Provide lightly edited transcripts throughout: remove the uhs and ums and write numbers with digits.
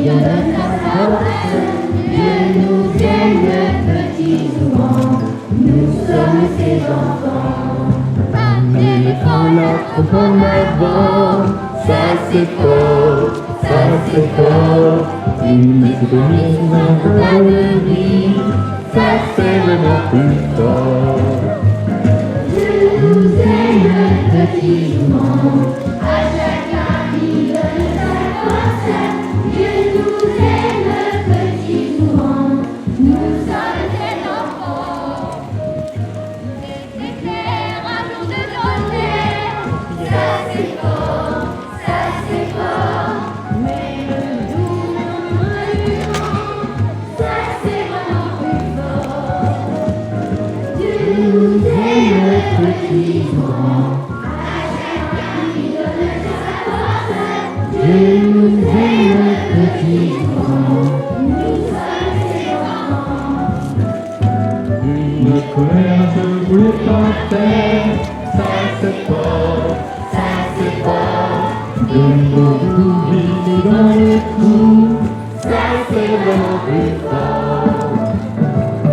donne sa force. Dieu nous aime, petits ou grands, nous sommes ses enfants. Amenez les grands la troupe en avant, ça c'est fort, ça c'est fort. Une épidémie dans la vie, ça c'est vraiment plus fort. Dieu nous aime, petits ou grands, à chacun il donne sa force. Dieu nous aime, petits ou grands, nous sommes ses enfants. Éclaire un jour de tonnerre, ça c'est fort, ça c'est fort. Mais le doux murmure du vent, ça c'est vraiment plus fort. Dieu nous aime, petits ou grands, à chacun il donne sa force. Dieu nous aime, petits ou grands, nous sommes ses enfants. Une colère se voulait en terre, ça c'est fort, ça c'est fort. De nouveau vivre dans le trou, ça c'est vraiment plus fort.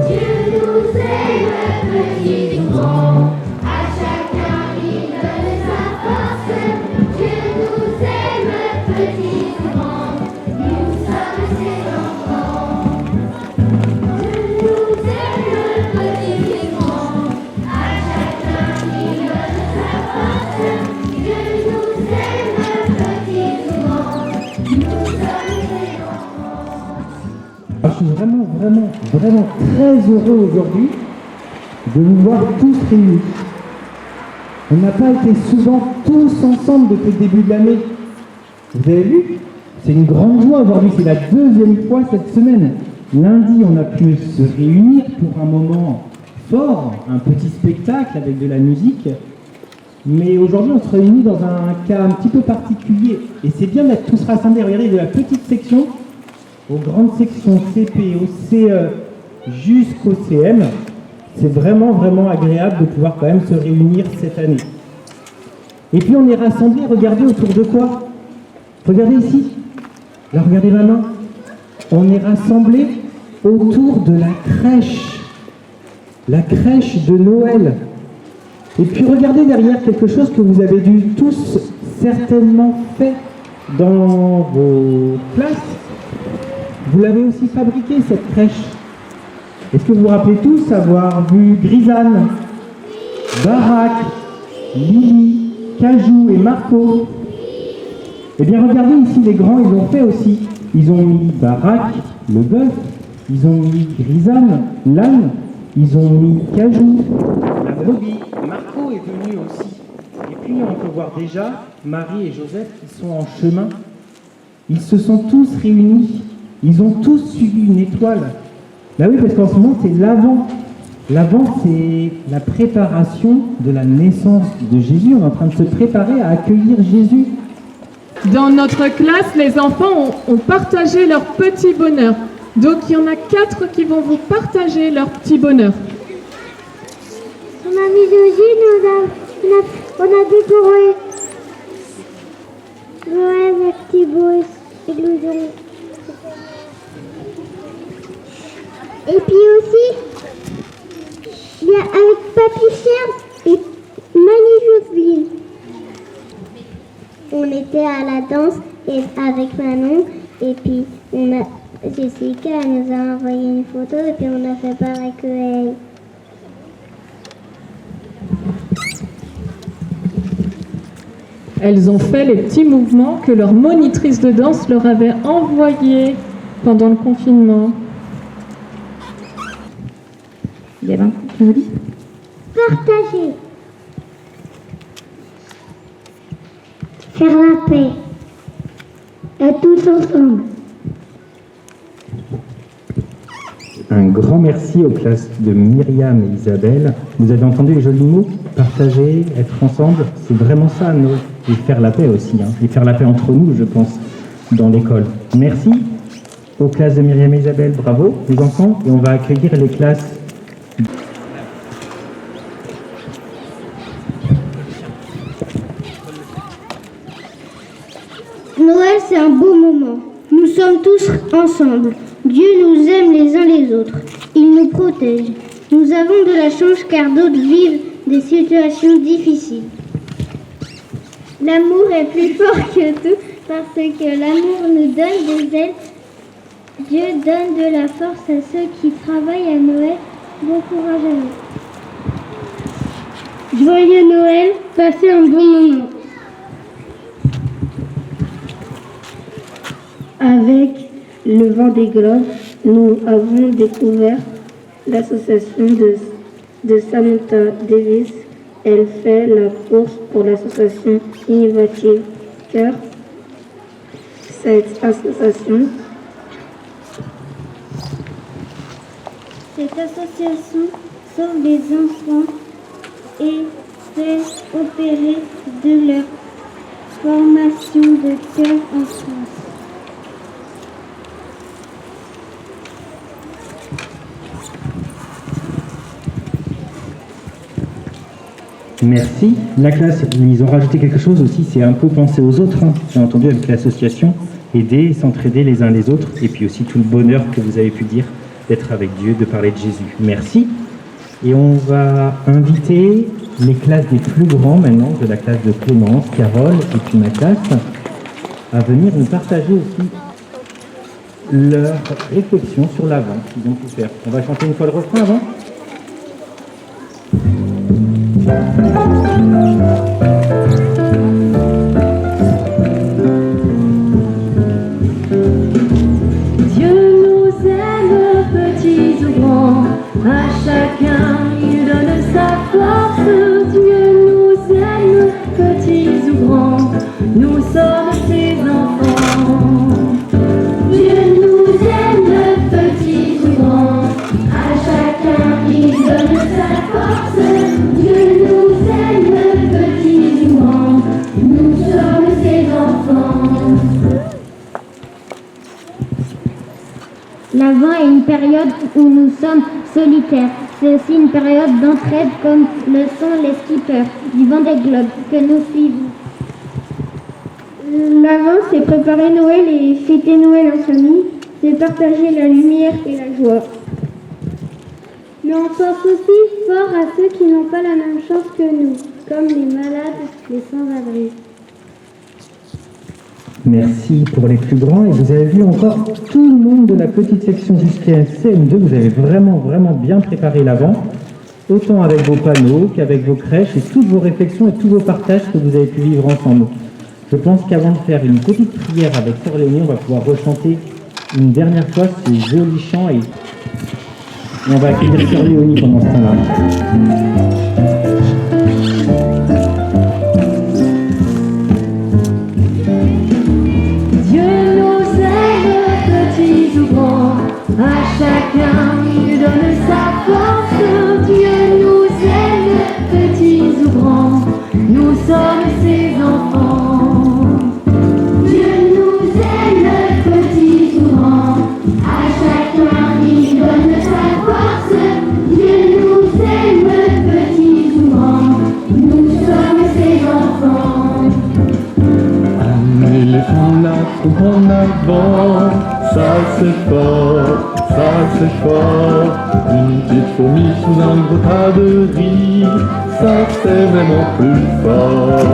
Dieu nous aime, petits ou grands, à chacun il donne sa force. Dieu nous aime, petits ou grands, nous sommes ses enfants. Dieu nous aime, petits ou grands, à chacun il donne sa force. Dieu nous aime, petits ou grands, nous sommes ses enfants. Je suis vraiment très heureux aujourd'hui de vous voir tous réunis. On n'a pas été souvent tous ensemble depuis le début de l'année. Vous avez vu? C'est une grande joie aujourd'hui, c'est la deuxième fois cette semaine. Lundi, on a pu se réunir pour un moment fort, un petit spectacle avec de la musique. Mais aujourd'hui, on se réunit dans un cas un petit peu particulier. Et c'est bien d'être tous rassemblés. Regardez, de la petite section aux grandes sections CP, au CE jusqu'au CM. C'est vraiment agréable de pouvoir quand même se réunir cette année. Et puis on est rassemblés, regardez autour de quoi? Regardez ici. Là, regardez maintenant. On est rassemblés autour de la crèche de Noël. Et puis regardez derrière quelque chose que vous avez dû tous certainement fait dans vos classes. Vous l'avez aussi fabriquée, cette crèche. Est-ce que vous vous rappelez tous avoir vu Grisane, Barack, Lily, Cajou et Marco? Eh bien regardez ici, les grands, ils l'ont fait aussi. Ils ont mis Barack, le bœuf, ils ont mis Grisane, l'âne, ils ont mis Cajou, la brebis. Marco est venu aussi. Et puis on peut voir déjà Marie et Joseph qui sont en chemin. Ils se sont tous réunis. Ils ont tous suivi une étoile. Bah oui, parce qu'en ce moment, c'est l'Avent. L'Avent, c'est la préparation de la naissance de Jésus. On est en train de se préparer à accueillir Jésus. Dans notre classe, les enfants ont partagé leur petit bonheur. Donc, il y en a 4 qui vont vous partager leur petit bonheur. On a mis Josie, on a décoré Noël, les petits beaux illusions. Et puis aussi, il y a avec Papy Serge et Mamie Jocelyne. On était à la danse avec Manon et puis Jessica elle nous a envoyé une photo et puis on a fait pareil que elle. Elles ont fait les petits mouvements que leur monitrice de danse leur avait envoyés pendant le confinement. Il y avait un truc qui me dit Partager. Faire la paix. Être tous ensemble. Un grand merci aux classes de Myriam et Isabelle. Vous avez entendu les jolis mots? Partager, être ensemble, c'est vraiment ça, Noël. Et faire la paix aussi, hein. Et faire la paix entre nous, je pense, dans l'école. Merci aux classes de Myriam et Isabelle, bravo les enfants. Et on va accueillir les classes. Noël, c'est un beau moment. Nous sommes tous ensemble. Dieu nous aime les uns les autres. Il nous protège. Nous avons de la chance car d'autres vivent des situations difficiles. L'amour est plus fort que tout parce que l'amour nous donne des ailes. Dieu donne de la force à ceux qui travaillent à Noël. Bon courage à nous. Joyeux Noël, passez un bon moment. Avec le vent des globes, nous avons découvert l'association de Samantha Davis. Elle fait la course pour l'association innovative Cœur. Cette association sauve les enfants et fait opérer de leur formation de cœur en France. Merci. La classe, ils ont rajouté quelque chose aussi, c'est un peu penser aux autres, hein. J'ai entendu avec l'association, aider, s'entraider les uns les autres, et puis aussi tout le bonheur que vous avez pu dire d'être avec Dieu, de parler de Jésus. Merci. Et on va inviter les classes des plus grands maintenant, de la classe de Clémence, Carole et puis ma classe, à venir nous partager aussi leur réflexion sur l'avant qu'ils ont pu faire. On va chanter une fois le refrain avant. Dieu nous aime, petits ou grands, à chacun il donne sa force. Dieu nous aime, petits ou grands, nous sommes ses enfants. Dieu nous aime, petits ou grands, à chacun il donne sa force. Dieu nous aime, petits ou grands, nous sommes ses enfants. L'Avent est une période où nous sommes solitaires. C'est aussi une période d'entraide comme le sont les skippers du Vendée Globe que nous suivons. L'Avent, c'est préparer Noël et fêter Noël en famille. C'est partager la lumière et la joie. Mais on pense aussi fort à ceux qui n'ont pas la même chance que nous, comme les malades, les sans-abri. Merci pour les plus grands. Et vous avez vu encore tout le monde de la petite section jusqu'à CM2. Vous avez vraiment bien préparé l'avant, autant avec vos panneaux qu'avec vos crèches et toutes vos réflexions et tous vos partages que vous avez pu vivre ensemble. Je pense qu'avant de faire une petite prière avec Sœur Léonie, on va pouvoir rechanter une dernière fois ces jolis chants et on va accueillir Sœur Léonie pendant ce temps-là. À chacun il donne sa force. Dieu nous aime, petits ou grands, nous sommes ses enfants. Dieu nous aime, petits ou grands, à chacun il donne sa force. Dieu nous aime, petits ou grands, nous sommes ses enfants. Amenez les enfants là en avant, ça c'est fort. Ça c'est fort, une petite fourmi sous un gros tas de riz, ça c'est vraiment plus fort.